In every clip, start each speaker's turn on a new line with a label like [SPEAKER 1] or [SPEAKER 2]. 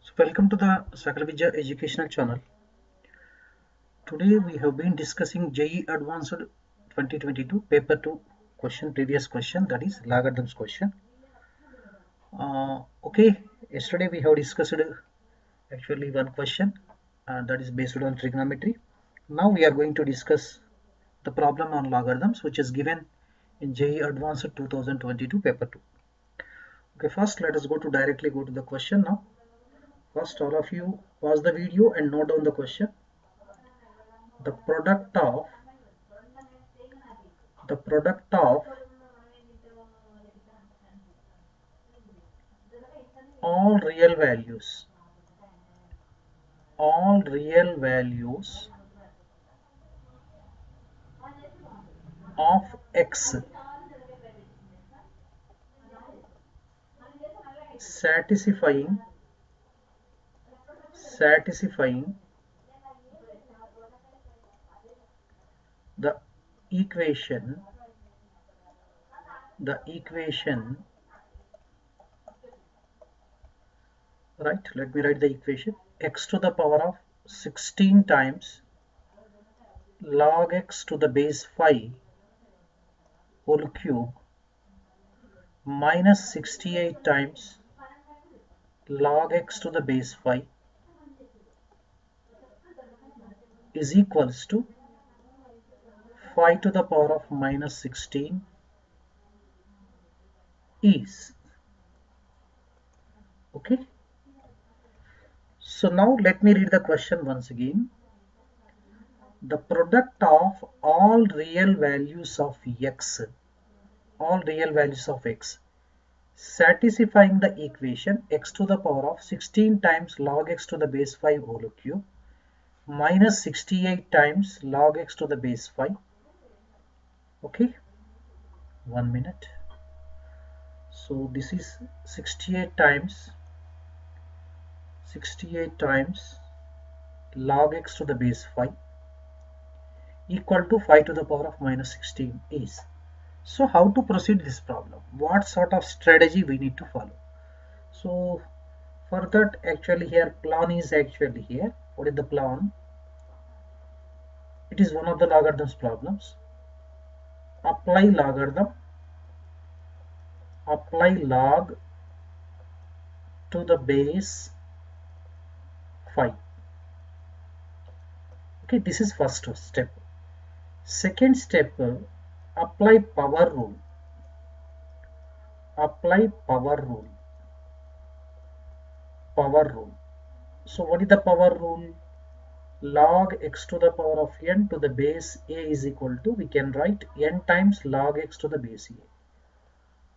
[SPEAKER 1] So welcome to the SAKALAVIDYA educational channel. Today we have been discussing JEE Advanced 2022 paper 2 previous question, that is logarithms question. Okay, yesterday we have discussed actually one question that is based on trigonometry. Now we are going to discuss the problem on logarithms which is given in JEE Advanced 2022 paper 2. Okay, first let us directly go to the question now. First, all of you pause the video and note down the question. The product of all real values of x satisfying the equation right, let me write the equation. X to the power of 16 times log x to the base 5 whole cube minus 68 times log x to the base 5 is equals to 5 to the power of minus 16 is. Okay, so now let me read the question once again. The product of all real values of x satisfying the equation x to the power of 16 times log x to the base 5 whole cube minus 68 times log x to the base 5. Okay, 1 minute. So this is 68 times log x to the base 5 equal to 5 to the power of minus 16 is. So how to proceed this problem? What sort of strategy we need to follow? So for that, actually here plan is actually here. What is the plan? It is one of the logarithms problems. Apply log to the base 5. Okay, this is first step. Second step, apply power rule. So what is the power rule? Log x to the power of n to the base a is equal to, we can write n times log x to the base a.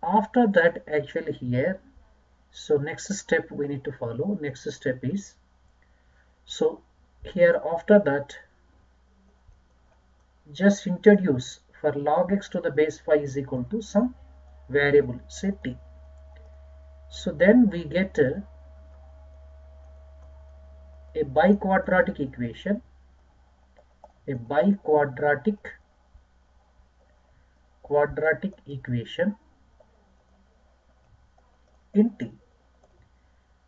[SPEAKER 1] After that, actually here, so next step we need to follow. Next step is, so here after that, just introduce for log x to the base 5 is equal to some variable, say t. So then we get a biquadratic equation, quadratic equation in t.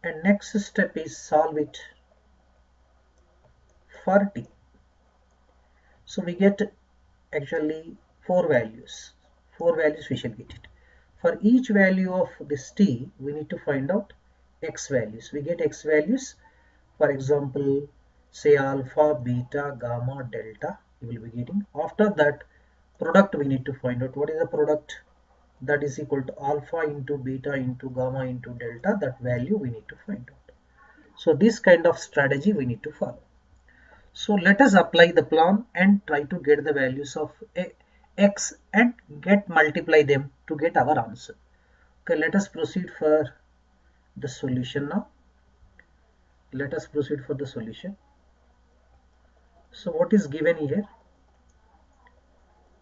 [SPEAKER 1] And next step is solve it for t. So we get actually four values we shall get it. For each value of this t, we need to find out x values. We get x values, for example, say alpha, beta, gamma, delta, you will be getting. After that, product we need to find out. What is the product? That is equal to alpha into beta into gamma into delta. That value we need to find out. So this kind of strategy we need to follow. So let us apply the plan and try to get the values of x and multiply them to get our answer. Okay, let us proceed for the solution now. Let us proceed for the solution. So what is given here?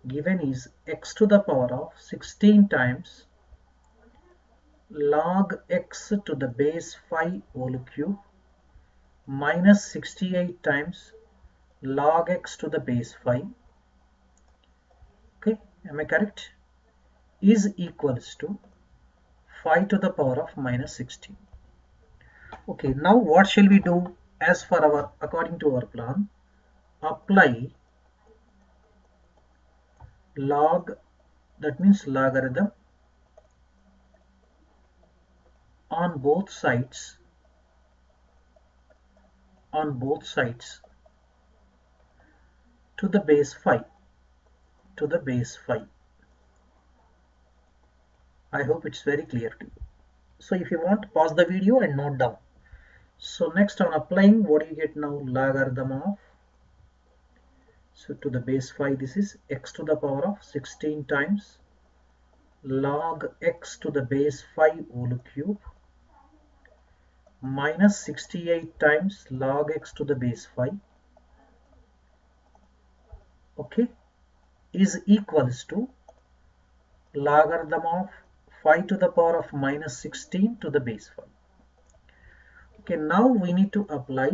[SPEAKER 1] Given is x to the power of 16 times log x to the base 5 whole cube minus 68 times log x to the base 5. Okay, am I correct? Is equals to 5 to the power of minus 16. Okay, now what shall we do as for our, according to our plan? Apply log, that means logarithm, on both sides to the base 5. I hope it's very clear to you. So if you want, pause the video and note down. So next on applying, what do you get now? Logarithm of, so to the base 5, this is x to the power of 16 times log x to the base 5 whole cube minus 68 times log x to the base 5. Okay, is equals to logarithm of 5 to the power of minus 16 to the base 5. Okay, now we need to apply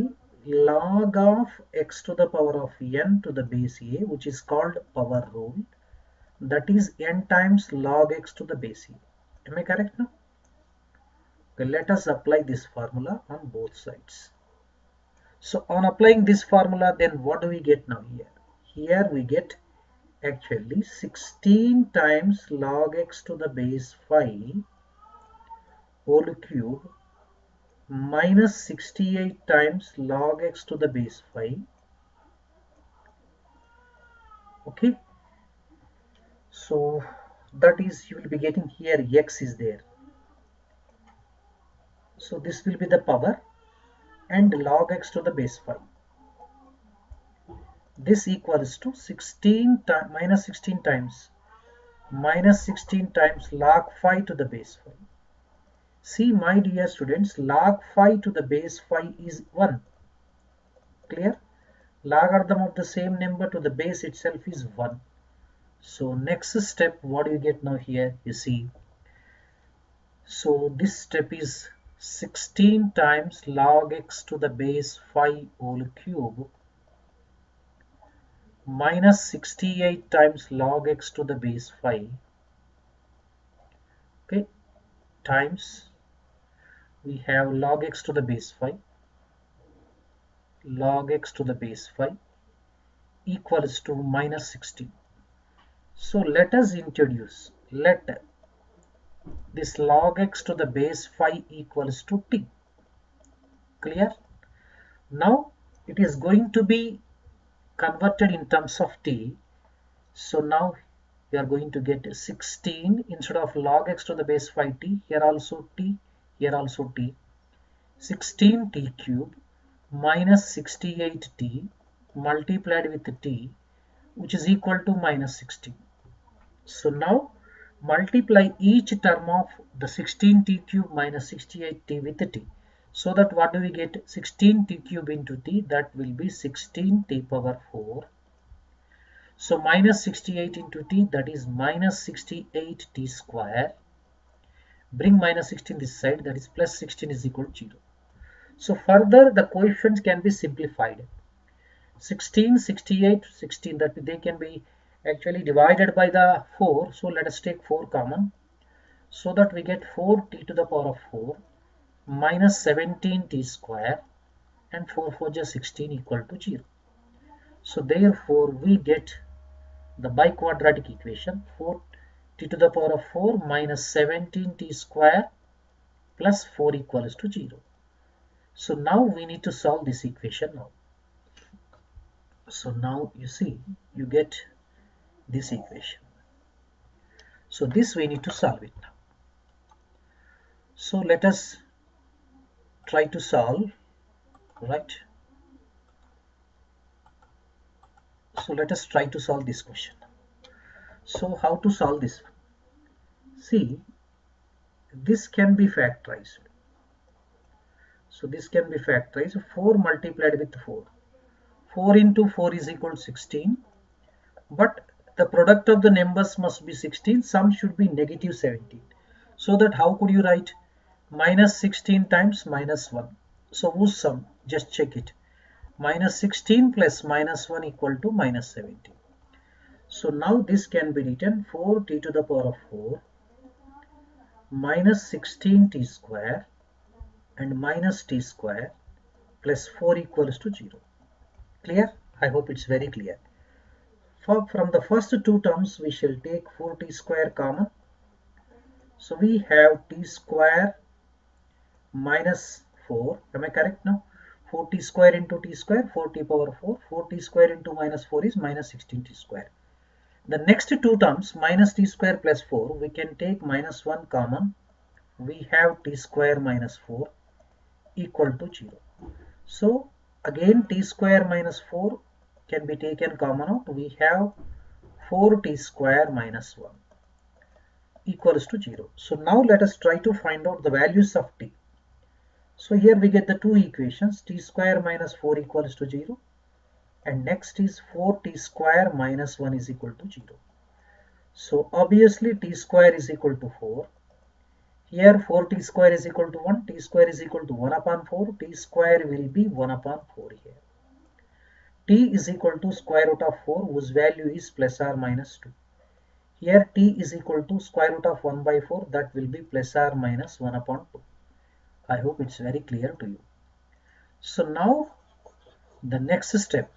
[SPEAKER 1] log of x to the power of n to the base a, which is called power rule. That is n times log x to the base a. Am I correct now? Okay, let us apply this formula on both sides. So on applying this formula, then what do we get now here? Here we get actually 16 times log x to the base 5 whole cube minus 68 times log x to the base 5. Okay, so that is, you will be getting here x is there, so this will be the power and log x to the base 5. This equals to 16 minus 16 times log 5 to the base 5. See, my dear students, log 5 to the base 5 is 1. Clear? Logarithm of the same number to the base itself is 1. So next step, what do you get now here? You see, so this step is 16 times log x to the base 5 whole cube minus 68 times log x to the base 5. Okay, times, we have log x to the base 5, log x to the base 5 equals to minus 16. So let us introduce, let this log x to the base 5 equals to t. Clear? Now it is going to be converted in terms of t. So now we are going to get 16 instead of log x to the base 5t, here also t, here also t, 16t cube minus 68t multiplied with t, which is equal to minus 16. So now multiply each term of the 16t cube minus 68t with t. So that what do we get? 16t cube into t, that will be 16t power 4. So minus 68 into t, that is minus 68 t square. Bring minus 16 this side, that is plus 16 is equal to 0. So further the coefficients can be simplified. 16, 68, 16, that they can be actually divided by the 4. So let us take 4 common. So that we get 4t to the power of 4 minus 17t square, and 4 4 just 16 equal to 0. So therefore we get the biquadratic equation 4t to the power of 4 minus 17t square plus 4 equals to 0. So now we need to solve this equation now. So now you see, you get this equation. So this we need to solve it now. So let us try to solve, right? So let us try to solve this question. So how to solve this one? See, this can be factorized. So this can be factorized. 4 multiplied with 4. 4 into 4 is equal to 16. But the product of the numbers must be 16. Sum should be negative 17. So that how could you write minus 16 times minus 1? So whose sum? Just check it. Minus 16 plus minus 1 equal to minus 17. So now this can be written 4t to the power of 4 minus 16t square and minus t square plus 4 equals to 0. Clear? I hope it's very clear. From the first two terms we shall take 4t square common. So we have t square minus 4. Am I correct now? 4t square into t square, 4t power 4. 4t square into minus 4 is minus 16t square. The next two terms, minus t square plus 4, we can take minus 1 common. We have t square minus 4 equal to 0. So again t square minus 4 can be taken common out. We have 4t square minus 1 equals to 0. So now let us try to find out the values of t. So here we get the two equations, t square minus 4 equals to 0, and next is 4t square minus 1 is equal to 0. So obviously t square is equal to 4. Here 4t square is equal to 1, t square is equal to 1 upon 4, t square will be 1 upon 4 here. T is equal to square root of 4 whose value is plus or minus 2. Here t is equal to square root of 1 by 4, that will be plus or minus 1 upon 2. I hope it's very clear to you. So now the next step.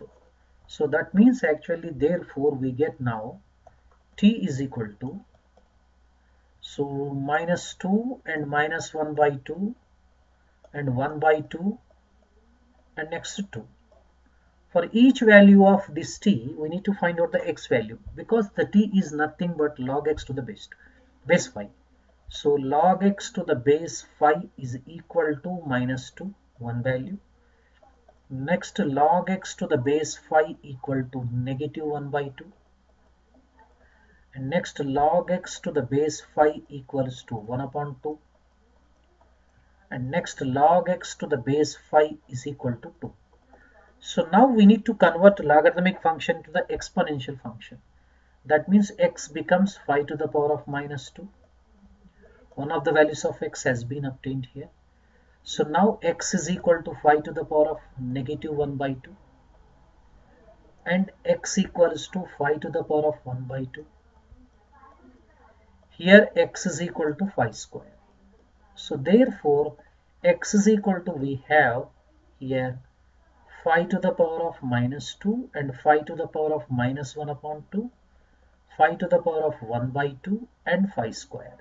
[SPEAKER 1] So that means actually therefore we get now t is equal to, so minus 2 and minus 1 by 2 and 1 by 2 and next 2. For each value of this t, we need to find out the x value because the t is nothing but log x to the base 5. So log x to the base 5 is equal to minus 2, one value. Next log x to the base 5 equal to negative 1 by 2. And next log x to the base 5 equals to 1 upon 2. And next log x to the base 5 is equal to 2. So now we need to convert logarithmic function to the exponential function. That means x becomes 5 to the power of minus 2. One of the values of x has been obtained here. So now x is equal to 5 to the power of negative 1 by 2. And x equals to 5 to the power of 1 by 2. Here x is equal to 5 square. So therefore x is equal to, we have here 5 to the power of minus 2 and 5 to the power of minus 1 upon 2, 5 to the power of 1 by 2 and 5 square.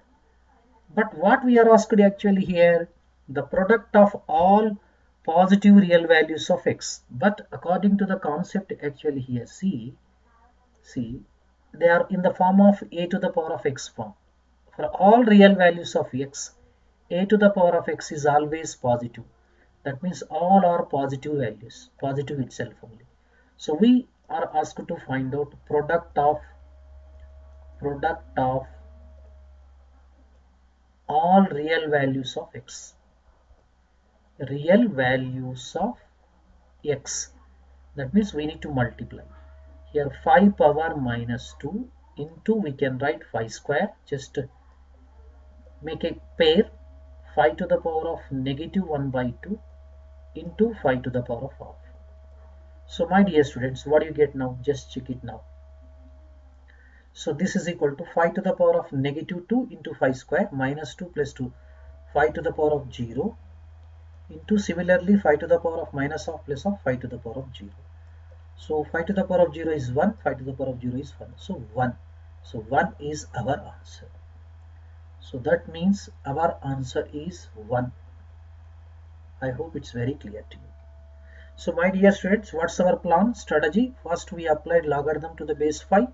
[SPEAKER 1] But what we are asked actually here, the product of all positive real values of x. But according to the concept actually here, see, they are in the form of a to the power of x form. For all real values of x, a to the power of x is always positive. That means all are positive values, positive itself only. So we are asked to find out product of all real values of x. Real values of x. That means we need to multiply. Here 5 power minus 2 into, we can write 5 square, just make a pair, 5 to the power of negative 1 by 2 into 5 to the power of half. So my dear students, what do you get now? Just check it now. So this is equal to 5 to the power of negative 2 into 5 square minus 2 plus 2, 5 to the power of 0 into, similarly 5 to the power of minus half plus half, 5 to the power of 0. So 5 to the power of 0 is 1, 5 to the power of 0 is 1. So 1. So 1 is our answer. So that means our answer is 1. I hope it's very clear to you. So my dear students, what's our plan, strategy? First we applied logarithm to the base 5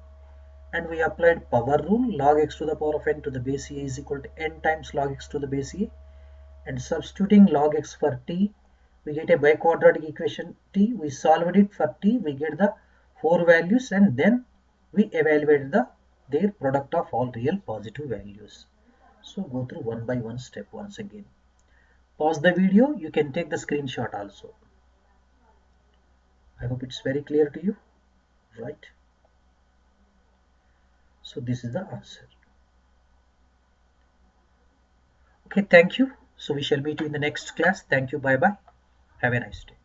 [SPEAKER 1] and we applied power rule, log x to the power of n to the base a is equal to n times log x to the base a, and substituting log x for t, we get a biquadratic equation t. We solved it for t, we get the 4 values, and then we evaluate their product of all real positive values. So go through one by one step once again. Pause the video, you can take the screenshot also. I hope it's very clear to you, right? So this is the answer. Okay, thank you. So we shall meet you in the next class. Thank you, bye bye. Have a nice day.